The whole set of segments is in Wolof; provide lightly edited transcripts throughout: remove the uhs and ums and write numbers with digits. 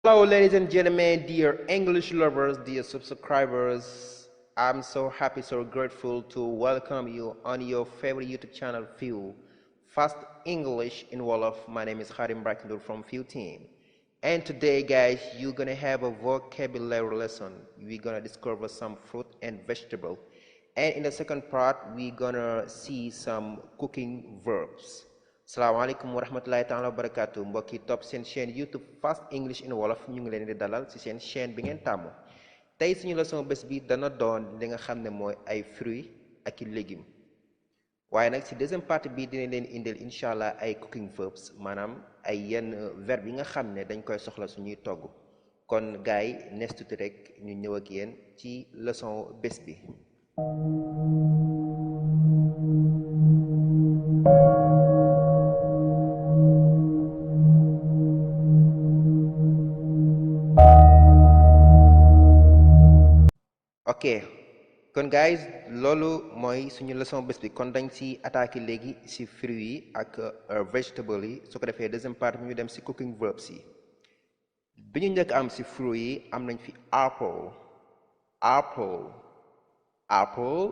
Hello, ladies and gentlemen, dear English lovers, dear subscribers. I'm so happy, so grateful to welcome you on your favorite YouTube channel, Few. Fast English in Wolof. My name is Harim Brakendur from Few Team. And today, guys, you're gonna have a vocabulary lesson. We're gonna discover some fruit and vegetable. And in the second part, we're gonna see some cooking verbs. Assalamualaikum warahmatullahi taala wabarakatuh mbokk yi topp seen chaîne YouTube Fast English in Wolof ñu ngi leen di dalal ci seen chaîne bi ngeen tàmm tey suñu leçon bés bi dana doon li nga xam ne mooy ay fruits ak i légumes waaye nag ci deuxième partie bi dina leen indil incha allah ay cooking verbs maanaam ay yenn verbes yi nga xam ne dañ koy soxla suñuy togg kon gars yi nees tuuti rek ñu ñëw ak yéen ci leçon bés bi. ok kon guys loolu mooy suñu leçon bés bi kon dañ ci attaqué léegi ci fruits yi ak vegetable yi su ko defee deuxième partie ñu dem ci cooking verbs yi bi ñu njëkk am ci fruits yi am nañ fi apple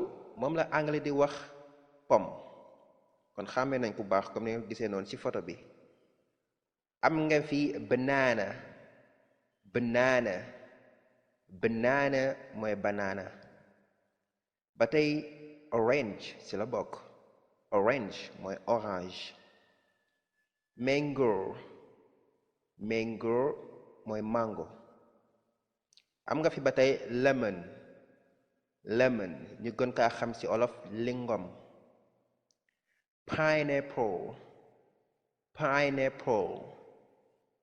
moom la anglais di wax pomme kon xàmmee nañ bu baax comme ni nga gisee noonu ci photo bi am nga fi banana mooy banana ba tey orange ci la bokk orange mooy orange mango mooy mango am nga fi ba tey lemon ñu gën kaa xam ci olof lingom pineapple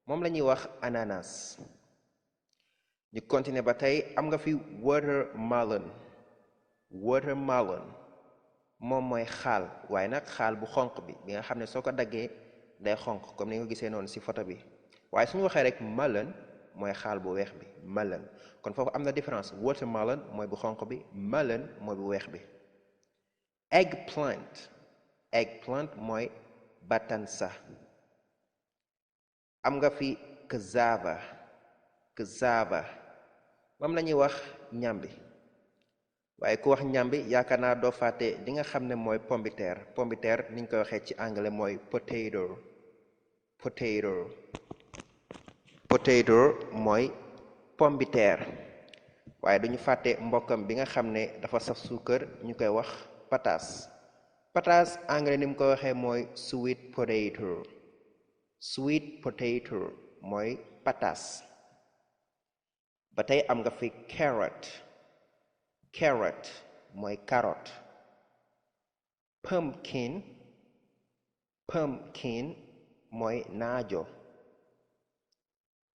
moom la ñuy wax ananas ñu continuer ba tey am nga fi watermelon moom mooy xaal waaye nag xaal bu xonq bi nga xam ne soo ko daggee day xonq comme ni nga gisee noonu ci photo bi waaye suñu waxee rek melon mooy xaal bu weex bi melon kon foofu am na différence watermelon mooy bu xonq bi melon mooy bu weex bi eggplant mooy batansa am nga fi cassava moom la ñuy wax ñambi waaye ku wax ñambi yaakaar naa doo fàtte li nga xam ne mooy pombiteer ni ñu koy waxee ci anglais mooy potato mooy pombiteer waaye duñu fàtte mbokkam bi nga xam ne dafa saf suukar ñu koy wax pataas anglais ni mu koy waxee mooy sweet potato mooy pataas ba tey am nga fi carrot mooy carotte pumpkin mooy naajo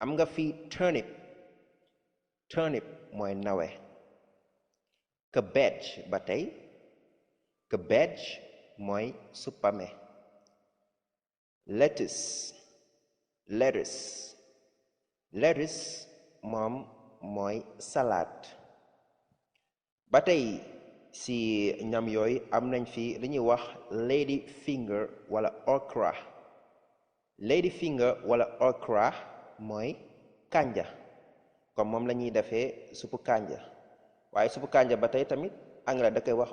am nga fi turnip mooy nawe cabbage ba tey mooy supame lettuce moom mooy salade ba tey ci ñam yooyu am nañ fi li ñuy wax lady finger wala okra mooy kanja comme moom la ñuy defee suppu kanja waaye suppu kanja ba tey tamit anglais da koy wax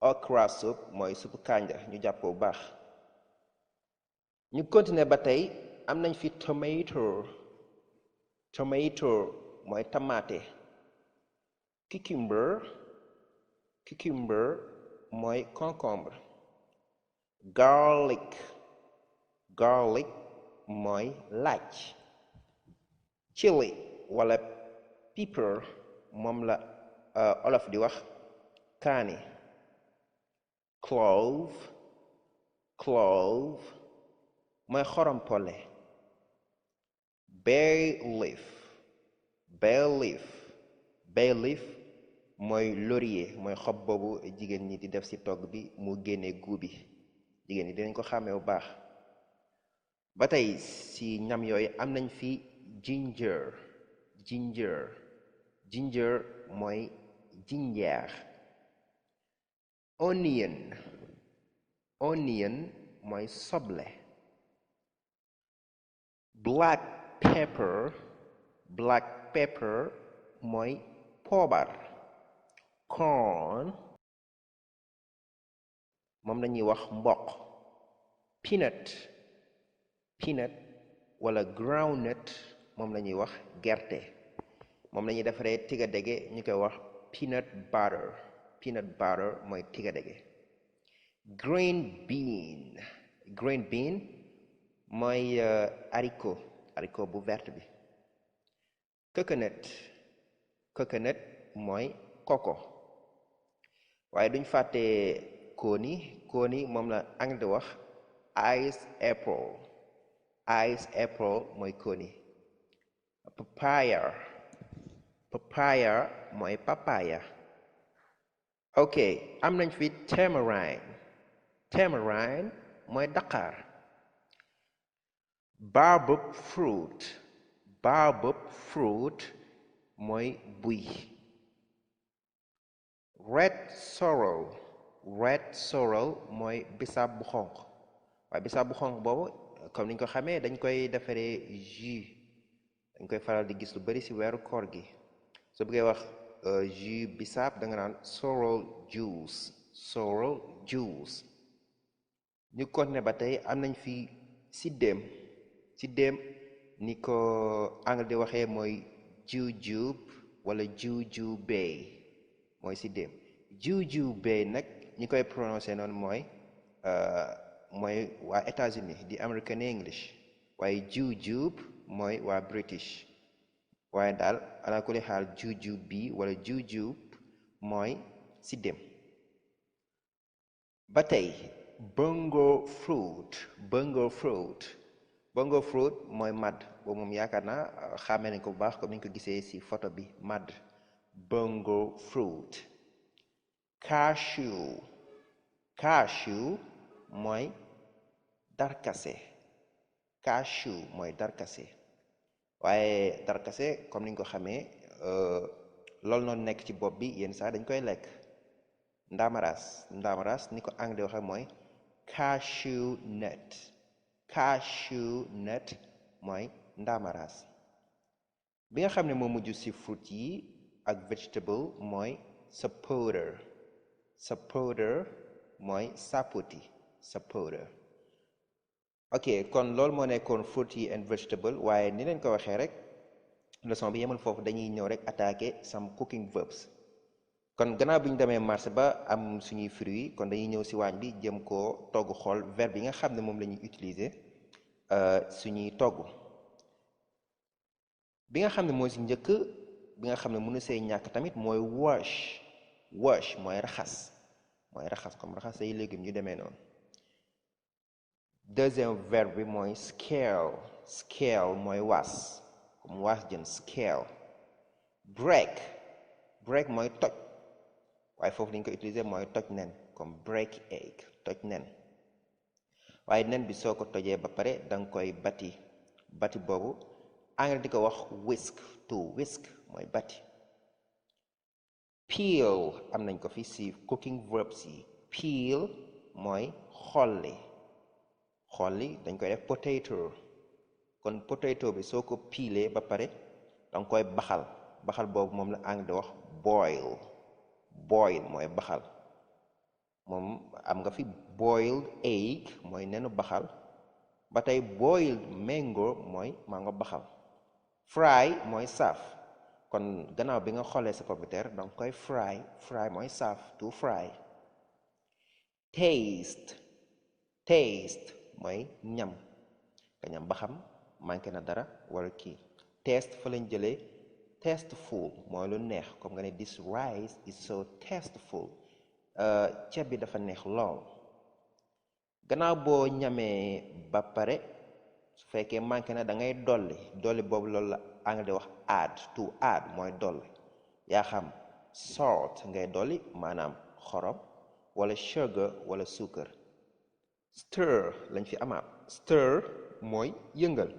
okra soup mooy suppu kanja ñu jàpp ko bu baax ñu continuer ba tey am nañ fi tomato mooy tamaate cucumber mooy concombre garlic mooy laaj chili wala pepper moom la olof di wax kaani clove mooy xorompole bay leaf mooy laurier mooy xob boobu jigéen ñi di def ci togg bi mu génne guu bi jigéen ñi dinañ ko xàmmee bu baax ba tey ci ñam yooyu am nañ fi ginger mooy jinjeer onion mooy soble black pepper mooy poobar. Corn moom lañuy wax mboq. peanut wala groundnut moom lañuy wax gerte. moom lañuy defaree tigadege ñu koy wax peanut butter mooy tigadege. green bean mooy haricot bu verte bi. coconut mooy koko. waaye duñ fàtte kooni moom la anglais di wax ice apple mooy kooni. papaya mooy papaya. ok am nañ fi tamarind mooy daqaar. baobab fruit mooy buy. red sorrel mooy bisaab bu xonq. waaye bisaab bu xonq boobu comme niñ ko xamee dañ koy defaree jus. dañ koy faral di gis lu bari ci weeru koor gi. soo bëggee wax jus bisaab da nga naan sorrel juice. ñu continuer ba tey am nañ fi siddéem ni ko anglais di waxee mooy jujube wala jujube mooy siddéem. jujube nag ñi koy prononcé noonu mooy waa États-Unis di American English. waaye jujube mooy waa British. waaye daal ala kulli xaal jujube wala jujube mooy siddéem. ba tey bongo fruit mooy màdd. boobu moom yaakaar naa xàmmee nañ ko bu baax comme ni ñu ko gisee ci photo bi màdd. bongo fruit. cashew mooy darkase. waaye darkase comme ni ñu ko xamee loolu noonu nekk ci bopp bi yenn saa dañ koy lekk. ndamaraas ni ko anglais waxee mooy cashew nut mooy ndamaraas. bi nga xam ne moo mujj ci fruit yi ak vegetable mooy sapodeur mooy sapoti. ok kon loolu moo nekkoon fruit yi and vegetable waaye ni leen ko waxee rek leçon bi yemul foofu dañuy ñëw rek attaquer some cooking verbs. kon gannaaw bi ñu demee marché ba am suñuy fruits kon dañuy ñëw ci waañ bi jëm koo togg xool verbe yi nga xam ne moom la ñuy utiliser suñuy togg. bi nga xam ne moo ci njëkk bi nga xam ne mënu see ñàkk tamit mooy wash mooy raxas comme raxas say légumes yu demee noonu. deuxième verbe bi mooy scale mooy waas comme waas jën scale. break mooy toj waaye foofu lañ ko utiliser mooy toj nen comme break egg toj nen. waaye nen bi soo ko tojee ba pare danga koy bati boobu anglais di ko wax whisk mooy bati. peel am nañ ko fi ci cooking verbs yi. peel mooy xolli dañ koy def potato. kon potato bi soo ko piilee ba pare danga koy baxal boobu moom la anglais di wax boil mooy baxal. moom am nga fi boiled egg mooy nenu baxal. ba tey boiled mango mooy mango baxal. fry mooy saaf. kon gannaaw bi nga xoolee sa pomme de terre danga koy fry mooy saaf to fry. taste mooy ñam nga ñam ba xam manqué na dara wala kii. taste fa lañ jëlee tasteful mooy lu neex comme nga ne this rice is so tasteful ceeb bi dafa neex lool. gannaaw boo ñamee ba pare su fekkee manqué na da ngay dolli boobu loolu la anglais di wax add mooy dolli. yaa xam salt ngay dolli maanaam xorom wala sugar wala suukar. stir lañ fi amaat. stir mooy yëngal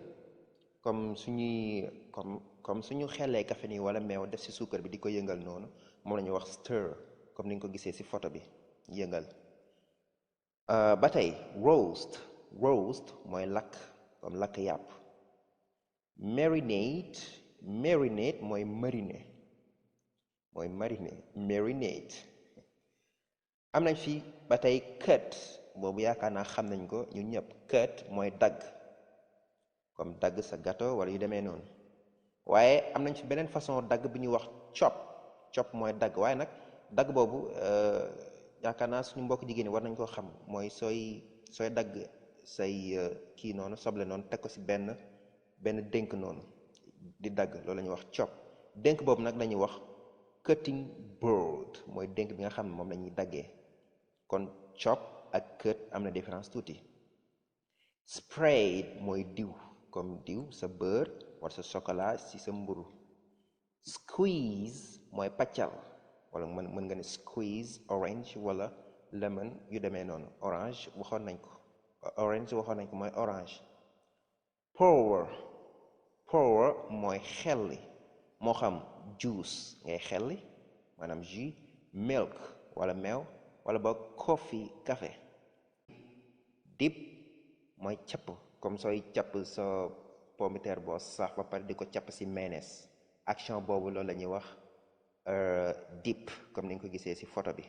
comme suñu xellee kafe nii wala meew def ci suukar bi di ko yëngal noonu moom la ñuy wax stir comme ni nga ko gisee ci photo bi yëngal. ba tey roast mooy lakk comme lakk yàpp. marinate marinate mooy mariner marinate. am nañ fi ba tey cut boobu yaakaar naa xam nañ ko ñun ñëpp cut mooy dagg comme dagg sa gâteau wala yu demee noonu waaye am nañ fi beneen façon dagg bi ñuy wax chop mooy dagg waaye nag dagg boobu yaakaar naa suñu mbokk jigéen ñi war nañ koo xam mooy sooy dagg say kii noonu soble noonu teg ko ci benn dénk noonu di dagg loolu la ñuy wax chop dénk boobu nag la ñuy wax cutting board mooy dénk bi nga xam ne moom la ñuy daggee kon chop ak cut am na différence tuuti. Spread mooy diw comme diw sa beurre wala sa chocolat ci sa mburu. Squeeze mooy paccal wala mën nga ne squeeze orange wala lemon yu demee noonu orange waxoon nañ ko mooy orange. Pour mooy xelli moo xam juice ngay xelli maanaam jus, milk wala meew wala boog coffee café. Dip mooy capp comme sooy capp sa pomme de terre boo saaf ba pare di ko capp ci mayonnaise action boobu loolu la ñuy wax dip comme ni nga ko gisee ci photo bi.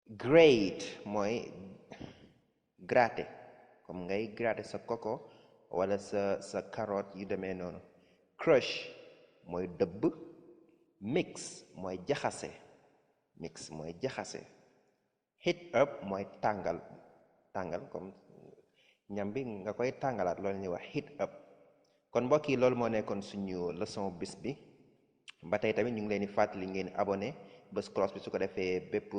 Grate mooy gratter comme ngay gratter sa coco wala sa carotte yu demee noonu. Crush mooy dëbb. Mix mooy jaxase heat up mooy tàngal comme ñam bi nga koy tàngalaat loolu ñuy wax heat up. kon mbokk yi loolu moo nekkoon suñu leçon bis bi ba tey tamit ñu ngi leen di fàttali ngeen abonné bés cloche bi su ko defee bépp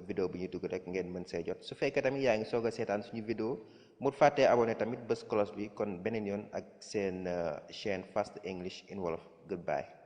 vidéo bu ñu dugg rek ngeen mën see jot su fekkee tamit yaa ngi soog a seetaan suñu vidéo mu fàttee abonné tamit bés cloche bi kon beneen yoon ak seen chaîne Fast English in Wolof. Goodbye.